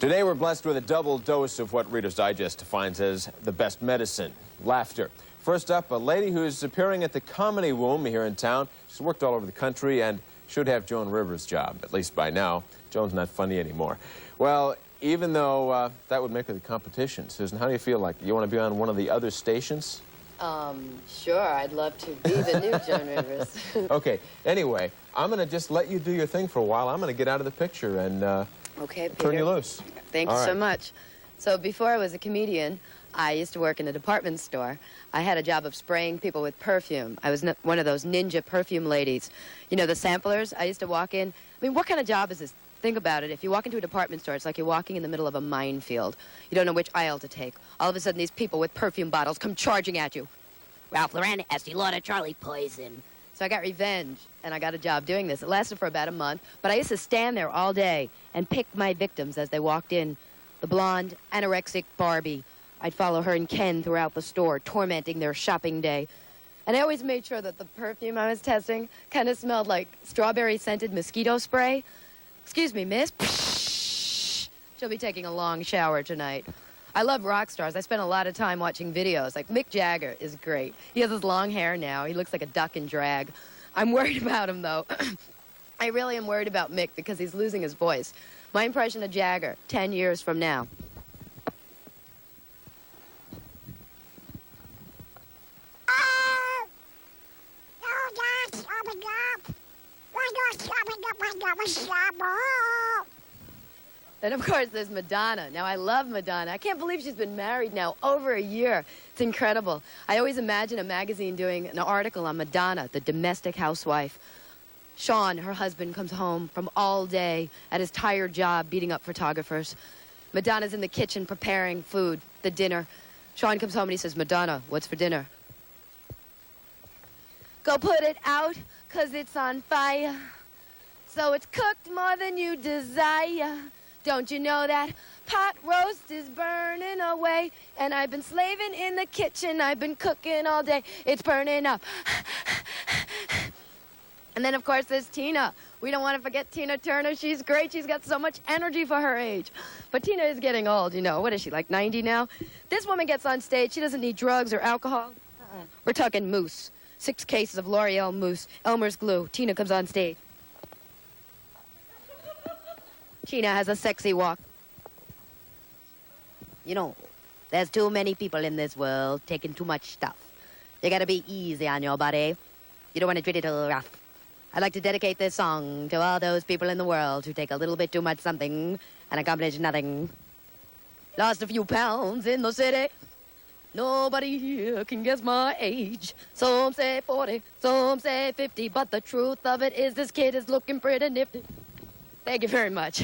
Today we're blessed with a double dose of what Reader's Digest defines as the best medicine, laughter. First up, a lady who's appearing at the Comedy Womb here in town. She's worked all over the country and should have Joan Rivers' job, at least by now. Joan's not funny anymore. Well, even though that would make her the competition. Susan, how do you feel like? You want to be on one of the other stations? Sure, I'd love to be the new Joan Rivers. Okay, anyway, I'm going to just let you do your thing for a while. I'm going to get out of the picture and okay, Peter. turn you loose. Thank you so much. So before I was a comedian, I used to work in a department store. I had a job of spraying people with perfume. I was one of those ninja perfume ladies. You know, the samplers? I used to walk in. I mean, what kind of job is this? Think about it. If you walk into a department store, it's like you're walking in the middle of a minefield. You don't know which aisle to take. All of a sudden, these people with perfume bottles come charging at you. Ralph Lauren, Estee Lauder, Charlie Poison. So I got revenge, and I got a job doing this. It lasted for about a month, but I used to stand there all day and pick my victims as they walked in. The blonde, anorexic Barbie. I'd follow her and Ken throughout the store, tormenting their shopping day. And I always made sure that the perfume I was testing kind of smelled like strawberry-scented mosquito spray. Excuse me, miss. She'll be taking a long shower tonight. I love rock stars. I spend a lot of time watching videos. Like Mick Jagger is great. He has his long hair now. He looks like a duck in drag. I'm worried about him, though. I really am worried about Mick because he's losing his voice. My impression of Jagger, 10 years from now. Then, of course, there's Madonna. Now, I love Madonna. I can't believe she's been married now over a year. It's incredible. I always imagine a magazine doing an article on Madonna, the domestic housewife. Sean, her husband, comes home from all day at his tired job beating up photographers. Madonna's in the kitchen preparing food, the dinner. Sean comes home and he says, "Madonna, what's for dinner?" "Go put it out, 'cause it's on fire. So it's cooked more than you desire. Don't you know that pot roast is burning away? And I've been slaving in the kitchen. I've been cooking all day. It's burning up." And then, of course, there's Tina. We don't want to forget Tina Turner. She's great. She's got so much energy for her age. But Tina is getting old, you know. What is she, like 90 now? This woman gets on stage. She doesn't need drugs or alcohol. We're talking mousse. 6 cases of L'Oreal mousse, Elmer's glue. Tina comes on stage. Tina has a sexy walk. You know, there's too many people in this world taking too much stuff. You gotta be easy on your body. You don't want to treat it too rough. I'd like to dedicate this song to all those people in the world who take a little bit too much something and accomplish nothing. Lost a few pounds in the city. Nobody here can guess my age. Some say 40, some say 50, but the truth of it is this kid is looking pretty nifty. Thank you very much.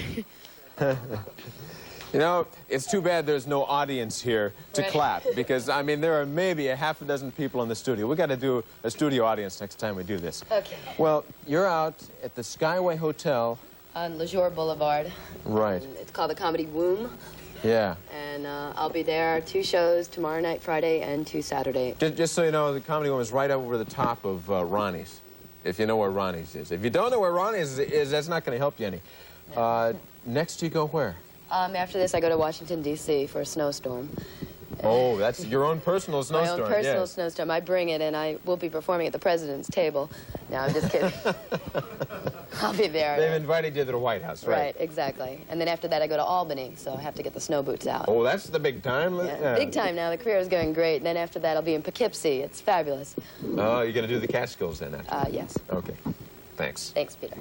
You know, it's too bad there's no audience here to clap, because, I mean, there are maybe a half a dozen people in the studio. We got to do a studio audience next time we do this. Okay. Well, you're out at the Skyway Hotel. On Lejour Boulevard. Right. It's called the Comedy Womb. Yeah. And I'll be there 2 shows, tomorrow night, Friday, and 2 Saturday. Just so you know, the Comedy Womb is right over the top of Ronnie's, if you know where Ronnie's is. If you don't know where Ronnie's is, that's not going to help you any. Next you go where? After this, I go to Washington, D.C. for a snowstorm. Oh, that's your own personal snowstorm. My own personal yes. snowstorm. I bring it, and I will be performing at the president's table. No, I'm just kidding. I'll be there. They've invited you to the White House, right? Right, exactly. And then after that, I go to Albany, so I have to get the snow boots out. Oh, that's the big time? Yeah, big time now. The career is going great. And then after that, I'll be in Poughkeepsie. It's fabulous. Oh, you're going to do the Catskills then? Yes. Okay. Thanks. Thanks, Peter.